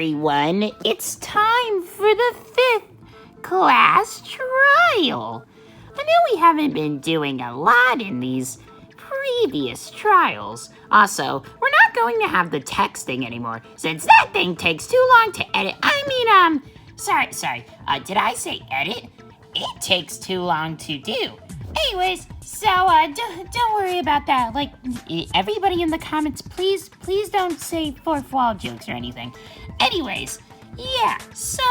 everyone. It's time for the 5th class trial. I know we haven't been doing a lot in these previous trials. Also, we're not going to have the texting anymore, since that thing takes too long to edit. Sorry. Did I say edit? It takes too long to do. Anyways, so, don't worry about that. Like, everybody in the comments, please don't say fourth wall jokes or anything. Anyways, yeah, so,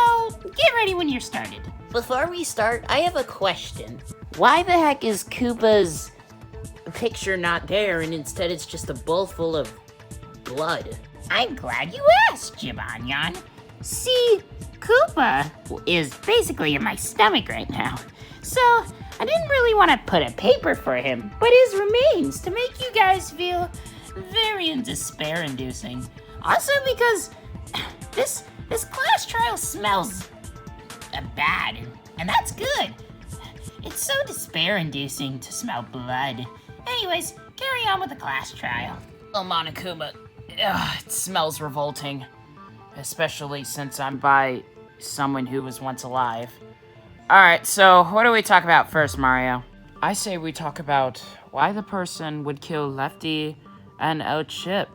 get ready when you're started. Before we start, I have a question. Why the heck is Koopa's picture not there and instead it's just a bowl full of blood? I'm glad you asked, Jibanyan. See, Koopa is basically in my stomach right now, so I didn't really want to put a paper for him, but his remains to make you guys feel very despair-inducing. Also because this class trial smells bad, and that's good. It's so despair-inducing to smell blood. Anyways, carry on with the class trial. Oh, Monokuma, it smells revolting. Especially since I'm by someone who was once alive. Alright, so what do we talk about first, Mario? I say we talk about why the person would kill Lefty and El Chip.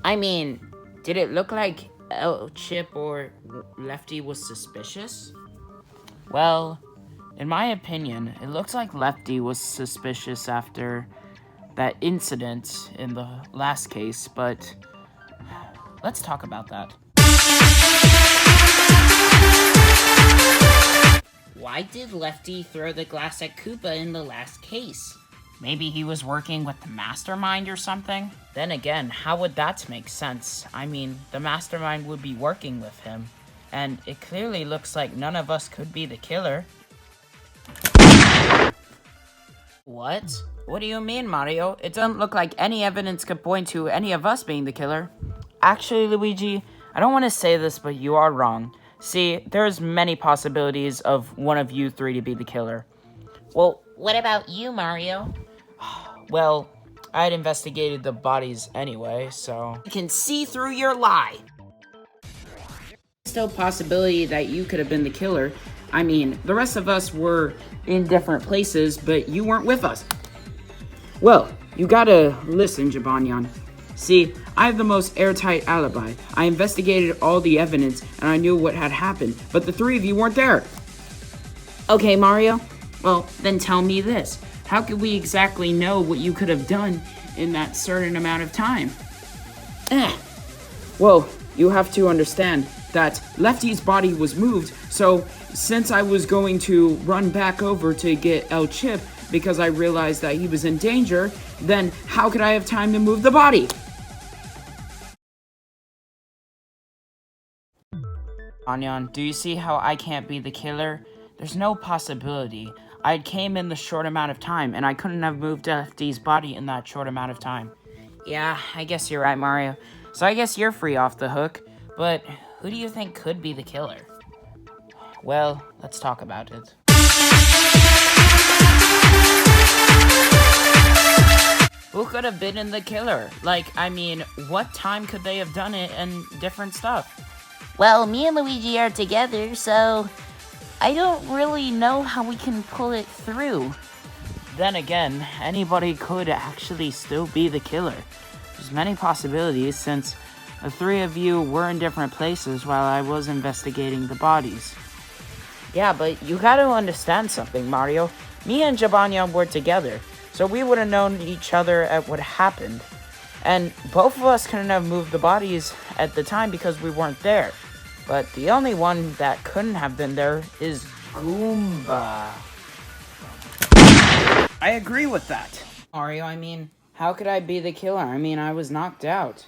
I mean, did it look like El Chip or Lefty was suspicious? Well, in my opinion, it looks like Lefty was suspicious after that incident in the last case, but let's talk about that. Why did Lefty throw the glass at Koopa in the last case? Maybe he was working with the mastermind or something? Then again, how would that make sense? I mean, the mastermind would be working with him, and it clearly looks like none of us could be the killer. What? What do you mean, Mario? It doesn't look like any evidence could point to any of us being the killer. Actually, Luigi, I don't want to say this, but you are wrong. See, there's many possibilities of one of you three to be the killer. Well, what about you, Mario? Well, I had investigated the bodies anyway, so I can see through your lie. Still possibility that you could have been the killer. I mean, the rest of us were in different places, but you weren't with us. Well, you gotta listen, Jibanyan. See, I have the most airtight alibi. I investigated all the evidence, and I knew what had happened, but the three of you weren't there. Okay, Mario? Well, then tell me this. How could we exactly know what you could have done in that certain amount of time? Well, you have to understand that Lefty's body was moved, so since I was going to run back over to get El Chip because I realized that he was in danger, then how could I have time to move the body? Anyan, do you see how I can't be the killer? There's no possibility. I came in the short amount of time, and I couldn't have moved Lefty's body in that short amount of time. Yeah, I guess you're right, Mario. So I guess you're free off the hook, but who do you think could be the killer? Well, let's talk about it. Who could have been in the killer? Like, I mean, what time could they have done it and different stuff? Well, me and Luigi are together, so I don't really know how we can pull it through. Then again, anybody could actually still be the killer. There's many possibilities since the three of you were in different places while I was investigating the bodies. Yeah, but you gotta understand something, Mario. Me and Jibanyan were together, so we would have known each other at what happened. And both of us couldn't have moved the bodies at the time because we weren't there. But the only one that couldn't have been there is Goomba. I agree with that. Mario, I mean, how could I be the killer? I mean, I was knocked out.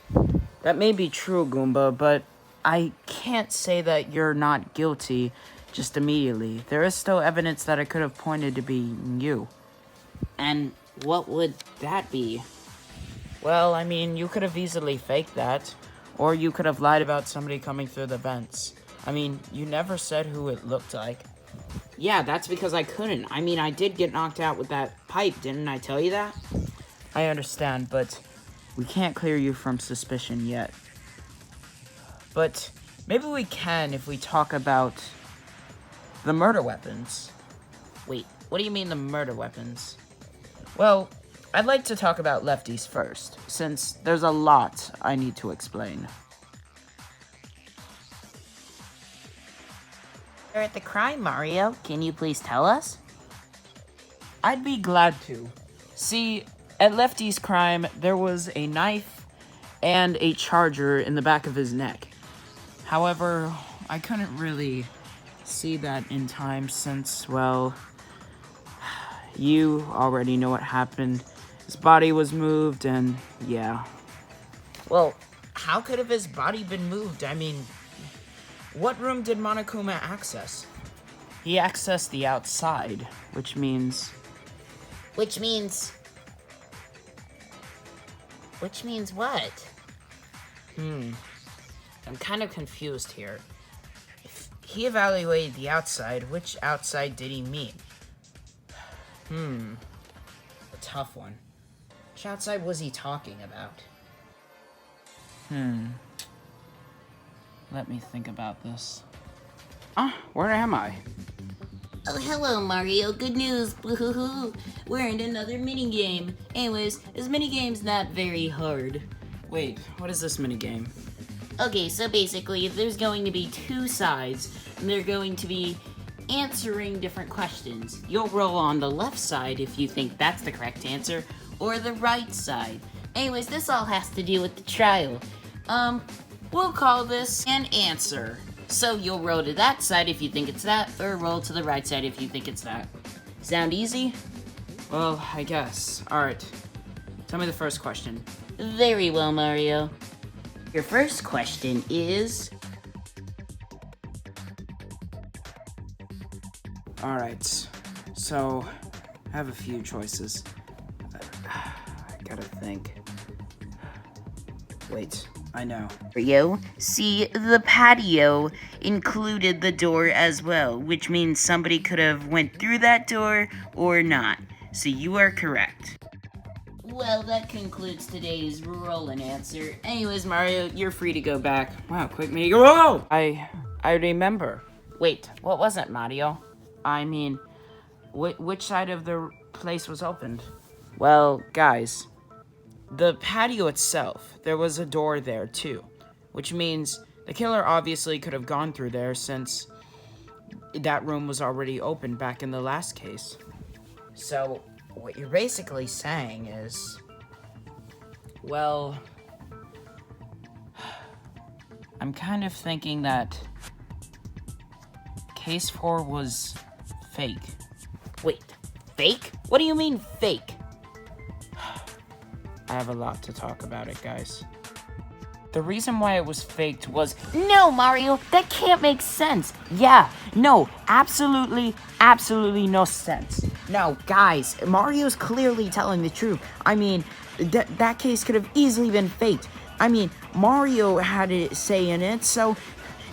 That may be true, Goomba, but I can't say that you're not guilty just immediately. There is still evidence that it could have pointed to be you. And what would that be? Well, I mean, you could have easily faked that. Or you could have lied about somebody coming through the vents. I mean, you never said who it looked like. Yeah, that's because I couldn't. I mean, I did get knocked out with that pipe, didn't I tell you that? I understand, but we can't clear you from suspicion yet. But maybe we can if we talk about the murder weapons. Wait, what do you mean the murder weapons? Well, I'd like to talk about Lefty's first, since there's a lot I need to explain. You're at the crime, Mario. Can you please tell us? I'd be glad to. See, at Lefty's crime, there was a knife and a charger in the back of his neck. However, I couldn't really see that in time since, well, you already know what happened. His body was moved and, yeah. Well, how could have his body been moved? I mean, What room did Monokuma access? He accessed the outside, which means... Which means what? I'm kind of confused here. If he evaluated the outside, which outside did he mean? A tough one. Which outside was he talking about? Let me think about this. Where am I? Oh, hello, Mario. Good news. Boo-hoo-hoo. We're in another minigame. Anyways, this minigame's not very hard. Wait, what is this minigame? Okay, so basically, there's going to be two sides, and they're going to be answering different questions. You'll roll on the left side if you think that's the correct answer, or the right side. Anyways, this all has to do with the trial. We'll call this an answer. So you'll roll to that side if you think it's that, or roll to the right side if you think it's that. Sound easy? Well, I guess. Alright. Tell me the first question. Very well, Mario. Your first question is... Alright. So, I have a few choices. I gotta think. Wait, I know. Mario, see, the patio included the door as well, which means somebody could have went through that door or not. So you are correct. Well, that concludes today's roll and answer. Anyways, Mario, you're free to go back. Wow, quick mini. Whoa! I remember. Wait, what was it, Mario? I mean, which side of the place was opened? Well, Guys, the patio itself, there was a door there too, which means the killer obviously could have gone through there since that room was already open back in the last case. So, what you're basically saying is, well, I'm kind of thinking that case 4 was fake. wait, fake? What do you mean fake? I have a lot to talk about it, guys. The reason why it was faked was... No, Mario, that can't make sense. Yeah, no, absolutely no sense. No, guys, Mario's clearly telling the truth. I mean, that case could have easily been faked. I mean, Mario had a say in it, so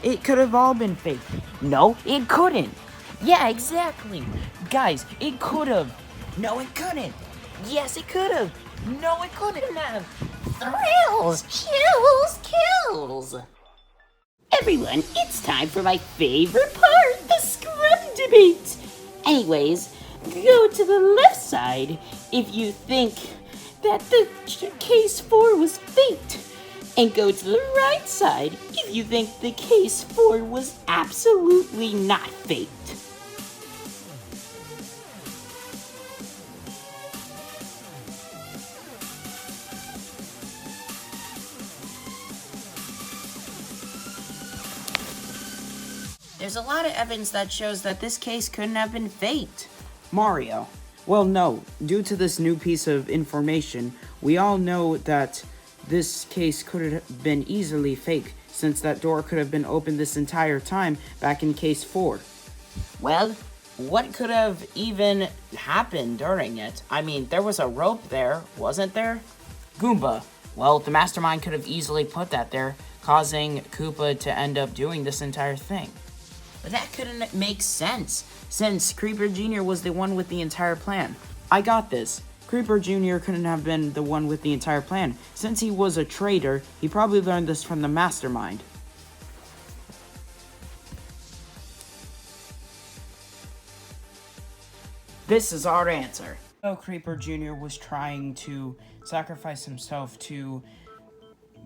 it could have all been faked. No, it couldn't. Yeah, exactly. Guys, it could have. No, it couldn't. Yes, it could have. No, it couldn't have. Thrills, chills, kills. Everyone, it's time for my favorite part, the scrub debate. Anyways, go to the left side if you think that the case 4 was faked. And go to the right side if you think the case 4 was absolutely not faked. There's a lot of evidence that shows that this case couldn't have been faked. Mario. Well, no. Due to this new piece of information, we all know that this case could have been easily fake, since that door could have been open this entire time back in case 4. Well, what could have even happened during it? I mean, there was a rope there, wasn't there? Goomba. Well, the mastermind could have easily put that there, causing Koopa to end up doing this entire thing. But that couldn't make sense, since Creeper Jr. was the one with the entire plan. I got this. Creeper Jr. couldn't have been the one with the entire plan. Since he was a traitor, he probably learned this from the mastermind. This is our answer. So Creeper Jr. was trying to sacrifice himself to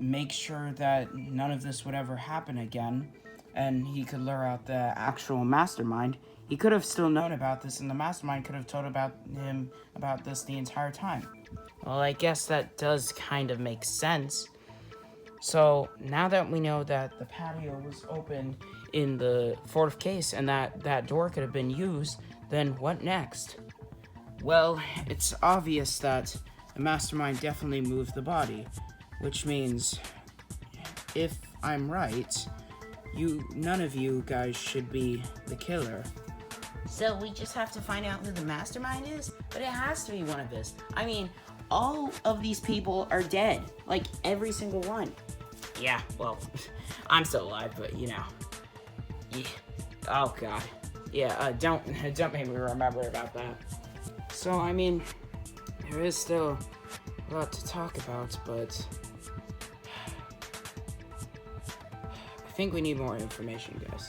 make sure that none of this would ever happen again, and he could lure out the actual mastermind. He could have still known about this, and the mastermind could have told him about this the entire time. Well, I guess that does kind of make sense. So, now that we know that the patio was open in the fourth case and that door could have been used, then what next? Well, it's obvious that the mastermind definitely moved the body, which means, if I'm right, none of you guys should be the killer. So we just have to find out who the mastermind is? But it has to be one of us. I mean, all of these people are dead. Like, every single one. Yeah, well, I'm still alive, but you know. Yeah. Oh god. Yeah, don't make me remember about that. So, I mean, there is still a lot to talk about, but I think we need more information, guys.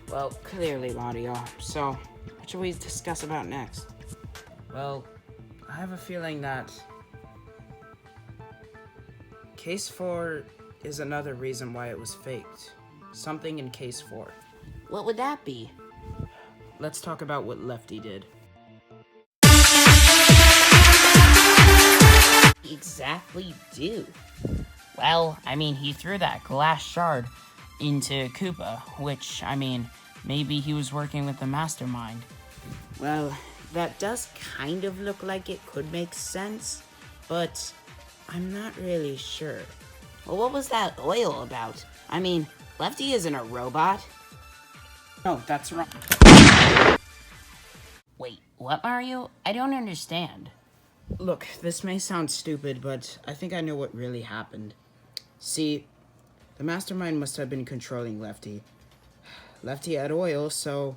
Well, clearly, Mario. So, what should we discuss about next? Well, I have a feeling that Case 4 is another reason why it was faked. Something in Case 4. What would that be? Let's talk about what Lefty did. Exactly do? Well, I mean, he threw that glass shard into Koopa, which, I mean, maybe he was working with the mastermind. Well, that does kind of look like it could make sense, but I'm not really sure. Well, what was that oil about? I mean, Lefty isn't a robot. No, that's wrong. Wait, what, Mario? I don't understand. Look, this may sound stupid, but I think I know what really happened. See, the mastermind must have been controlling Lefty. Lefty had oil, so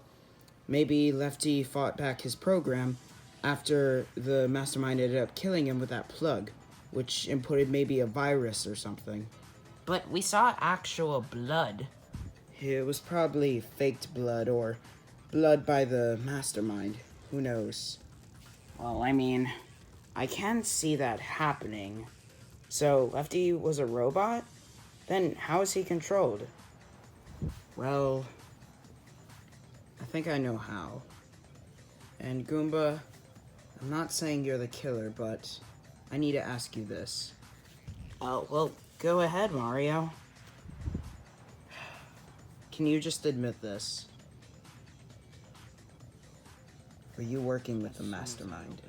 maybe Lefty fought back his program after the mastermind ended up killing him with that plug, which inputted maybe a virus or something. But we saw actual blood. It was probably faked blood or blood by the mastermind. Who knows? Well, I mean, I can see that happening. So, Lefty was a robot? Then how is he controlled? Well, I think I know how. And Goomba, I'm not saying you're the killer, but I need to ask you this. Oh, well, go ahead, Mario. Can you just admit this? Were you working with the mastermind?